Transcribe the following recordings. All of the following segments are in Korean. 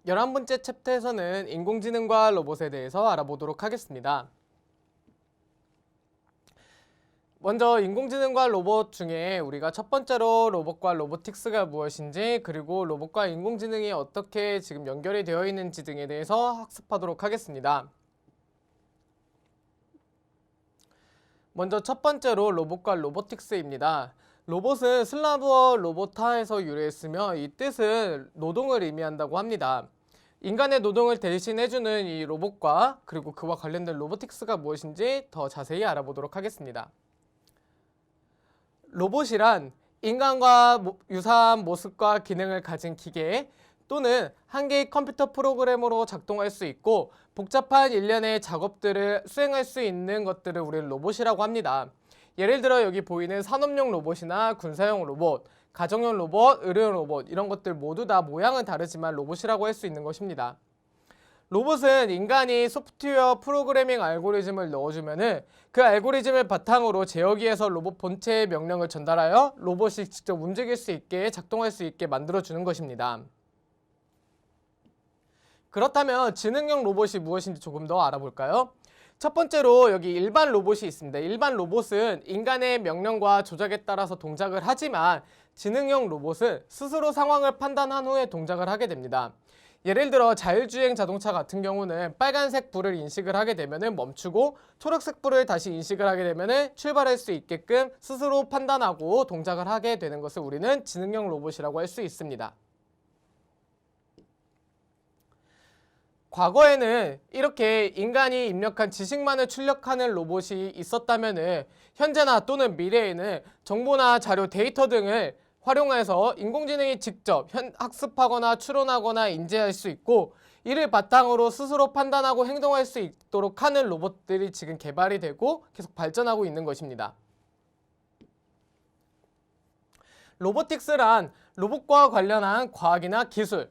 11번째 챕터에서는 인공지능과 로봇에 대해서 알아보도록 하겠습니다. 먼저 인공지능과 로봇 중에 우리가 첫 번째로 로봇과 로보틱스가 무엇인지, 그리고 로봇과 인공지능이 어떻게 지금 연결이 되어 있는지 등에 대해서 학습하도록 하겠습니다. 먼저 첫 번째로 로봇과 로보틱스입니다. 로봇은 슬라브어 로보타에서 유래했으며 이 뜻은 노동을 의미한다고 합니다. 인간의 노동을 대신해주는 이 로봇과 그리고 그와 관련된 로보틱스가 무엇인지 더 자세히 알아보도록 하겠습니다. 로봇이란 인간과 유사한 모습과 기능을 가진 기계 또는 한 개의 컴퓨터 프로그램으로 작동할 수 있고 복잡한 일련의 작업들을 수행할 수 있는 것들을 우리는 로봇이라고 합니다. 예를 들어 여기 보이는 산업용 로봇이나 군사용 로봇, 가정용 로봇, 의료용 로봇 이런 것들 모두 다 모양은 다르지만 로봇이라고 할 수 있는 것입니다. 로봇은 인간이 소프트웨어 프로그래밍 알고리즘을 넣어주면은 그 알고리즘을 바탕으로 제어기에서 로봇 본체의 명령을 전달하여 로봇이 직접 움직일 수 있게 작동할 수 있게 만들어주는 것입니다. 그렇다면 지능형 로봇이 무엇인지 조금 더 알아볼까요? 첫 번째로 여기 일반 로봇이 있습니다. 일반 로봇은 인간의 명령과 조작에 따라서 동작을 하지만 지능형 로봇은 스스로 상황을 판단한 후에 동작을 하게 됩니다. 예를 들어 자율주행 자동차 같은 경우는 빨간색 불을 인식을 하게 되면 멈추고 초록색 불을 다시 인식을 하게 되면 출발할 수 있게끔 스스로 판단하고 동작을 하게 되는 것을 우리는 지능형 로봇이라고 할 수 있습니다. 과거에는 이렇게 인간이 입력한 지식만을 출력하는 로봇이 있었다면 현재나 또는 미래에는 정보나 자료, 데이터 등을 활용해서 인공지능이 직접 학습하거나 추론하거나 인지할 수 있고 이를 바탕으로 스스로 판단하고 행동할 수 있도록 하는 로봇들이 지금 개발이 되고 계속 발전하고 있는 것입니다. 로보틱스란 로봇과 관련한 과학이나 기술,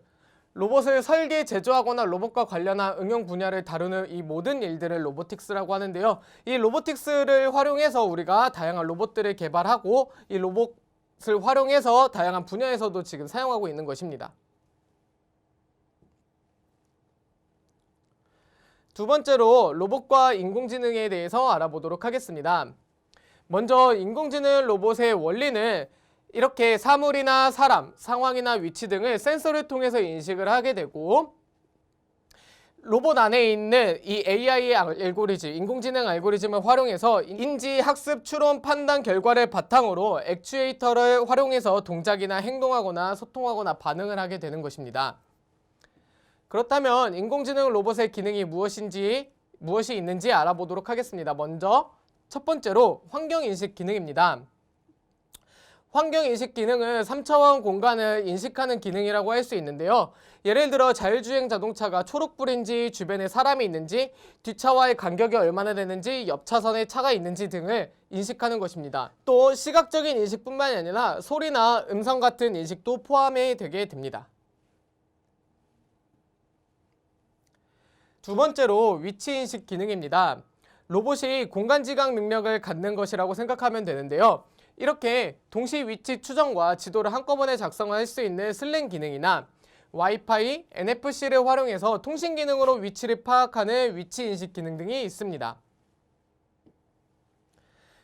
로봇을 설계, 제조하거나 로봇과 관련한 응용 분야를 다루는 이 모든 일들을 로보틱스라고 하는데요. 이 로보틱스를 활용해서 우리가 다양한 로봇들을 개발하고 이 로봇을 활용해서 다양한 분야에서도 지금 사용하고 있는 것입니다. 두 번째로 로봇과 인공지능에 대해서 알아보도록 하겠습니다. 먼저 인공지능 로봇의 원리는 이렇게 사물이나 사람, 상황이나 위치 등을 센서를 통해서 인식을 하게 되고 로봇 안에 있는 이 AI 알고리즘, 인공지능 알고리즘을 활용해서 인지, 학습, 추론, 판단 결과를 바탕으로 액추에이터를 활용해서 동작이나 행동하거나 소통하거나 반응을 하게 되는 것입니다. 그렇다면 인공지능 로봇의 기능이 무엇이 있는지 알아보도록 하겠습니다. 먼저 첫 번째로 환경인식 기능입니다. 환경인식 기능은 3차원 공간을 인식하는 기능이라고 할 수 있는데요. 예를 들어 자율주행 자동차가 초록불인지 주변에 사람이 있는지 뒷차와의 간격이 얼마나 되는지 옆 차선에 차가 있는지 등을 인식하는 것입니다. 또 시각적인 인식뿐만이 아니라 소리나 음성 같은 인식도 포함이 되게 됩니다. 두 번째로 위치인식 기능입니다. 로봇이 공간지각 능력을 갖는 것이라고 생각하면 되는데요. 이렇게 동시 위치 추정과 지도를 한꺼번에 작성할 수 있는 슬랭 기능이나 와이파이, NFC를 활용해서 통신 기능으로 위치를 파악하는 위치인식 기능 등이 있습니다.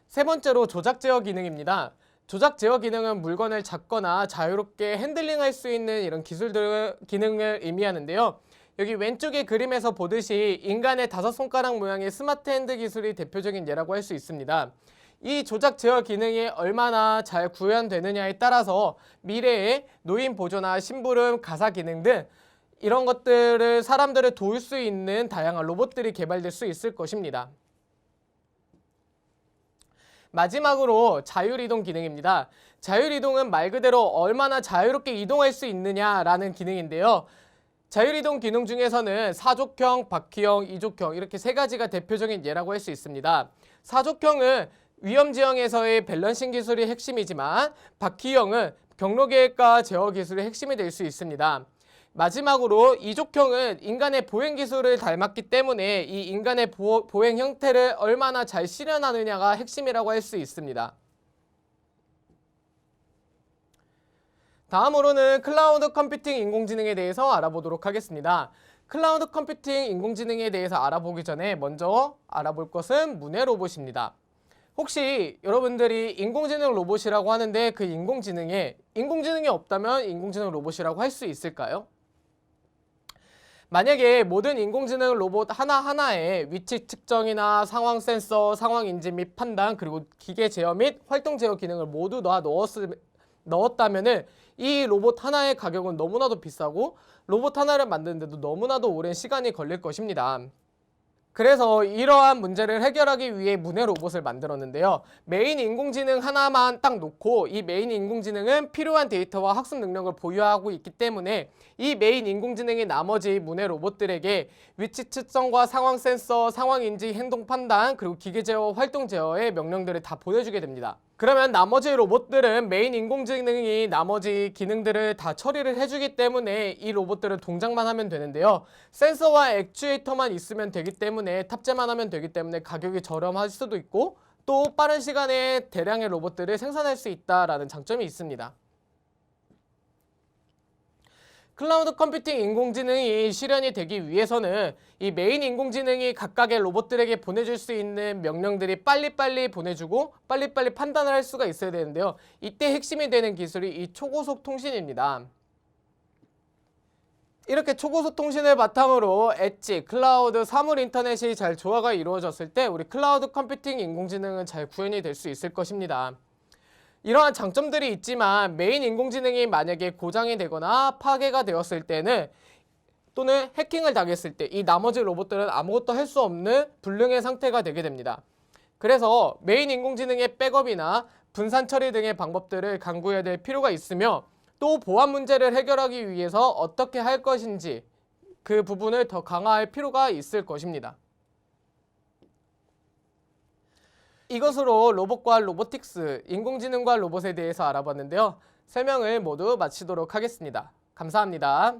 세 번째로 조작 제어 기능입니다. 조작 제어 기능은 물건을 잡거나 자유롭게 핸들링할 수 있는 이런 기능을 의미하는데요. 여기 왼쪽의 그림에서 보듯이 인간의 5손가락 모양의 스마트 핸드 기술이 대표적인 예라고 할 수 있습니다. 이 조작 제어 기능이 얼마나 잘 구현되느냐에 따라서 미래에 노인 보조나 심부름, 가사 기능 등 이런 것들을 사람들을 도울 수 있는 다양한 로봇들이 개발될 수 있을 것입니다. 마지막으로 자율이동 기능입니다. 자율이동은 말 그대로 얼마나 자유롭게 이동할 수 있느냐라는 기능인데요. 자율이동 기능 중에서는 사족형, 바퀴형, 이족형 이렇게 세 가지가 대표적인 예라고 할 수 있습니다. 사족형은 위험지형에서의 밸런싱 기술이 핵심이지만 바퀴형은 경로계획과 제어 기술이 핵심이 될 수 있습니다. 마지막으로 이족형은 인간의 보행 기술을 닮았기 때문에 이 인간의 보행 형태를 얼마나 잘 실현하느냐가 핵심이라고 할 수 있습니다. 다음으로는 클라우드 컴퓨팅 인공지능에 대해서 알아보도록 하겠습니다. 클라우드 컴퓨팅 인공지능에 대해서 알아보기 전에 먼저 알아볼 것은 문해 로봇입니다. 혹시 여러분들이 인공지능 로봇이라고 하는데 그 인공지능이 없다면 인공지능 로봇이라고 할 수 있을까요? 만약에 모든 인공지능 로봇 하나하나에 위치 측정이나 상황 센서, 상황 인지 및 판단, 그리고 기계 제어 및 활동 제어 기능을 모두 넣었다면 이 로봇 하나의 가격은 너무나도 비싸고 로봇 하나를 만드는데도 너무나도 오랜 시간이 걸릴 것입니다. 그래서 이러한 문제를 해결하기 위해 문해 로봇을 만들었는데요. 메인 인공지능 하나만 딱 놓고 이 메인 인공지능은 필요한 데이터와 학습 능력을 보유하고 있기 때문에 이 메인 인공지능이 나머지 문해 로봇들에게 위치 측정과 상황 센서, 상황 인지, 행동 판단, 그리고 기계 제어, 활동 제어의 명령들을 다 보내주게 됩니다. 그러면 나머지 로봇들은 메인 인공지능이 나머지 기능들을 다 처리를 해주기 때문에 이 로봇들은 동작만 하면 되는데요. 센서와 액추에이터만 있으면 되기 때문에 탑재만 하면 되기 때문에 가격이 저렴할 수도 있고 또 빠른 시간에 대량의 로봇들을 생산할 수 있다라는 장점이 있습니다. 클라우드 컴퓨팅 인공지능이 실현이 되기 위해서는 이 메인 인공지능이 각각의 로봇들에게 보내줄 수 있는 명령들이 빨리빨리 보내주고 빨리빨리 판단을 할 수가 있어야 되는데요. 이때 핵심이 되는 기술이 이 초고속 통신입니다. 이렇게 초고속 통신을 바탕으로 엣지, 클라우드, 사물 인터넷이 잘 조화가 이루어졌을 때 우리 클라우드 컴퓨팅 인공지능은 잘 구현이 될 수 있을 것입니다. 이러한 장점들이 있지만 메인 인공지능이 만약에 고장이 되거나 파괴가 되었을 때는 또는 해킹을 당했을 때 이 나머지 로봇들은 아무것도 할 수 없는 불능의 상태가 되게 됩니다. 그래서 메인 인공지능의 백업이나 분산 처리 등의 방법들을 강구해야 될 필요가 있으며 또 보안 문제를 해결하기 위해서 어떻게 할 것인지 그 부분을 더 강화할 필요가 있을 것입니다. 이것으로 로봇과 로보틱스, 인공지능과 로봇에 대해서 알아봤는데요. 설명을 모두 마치도록 하겠습니다. 감사합니다.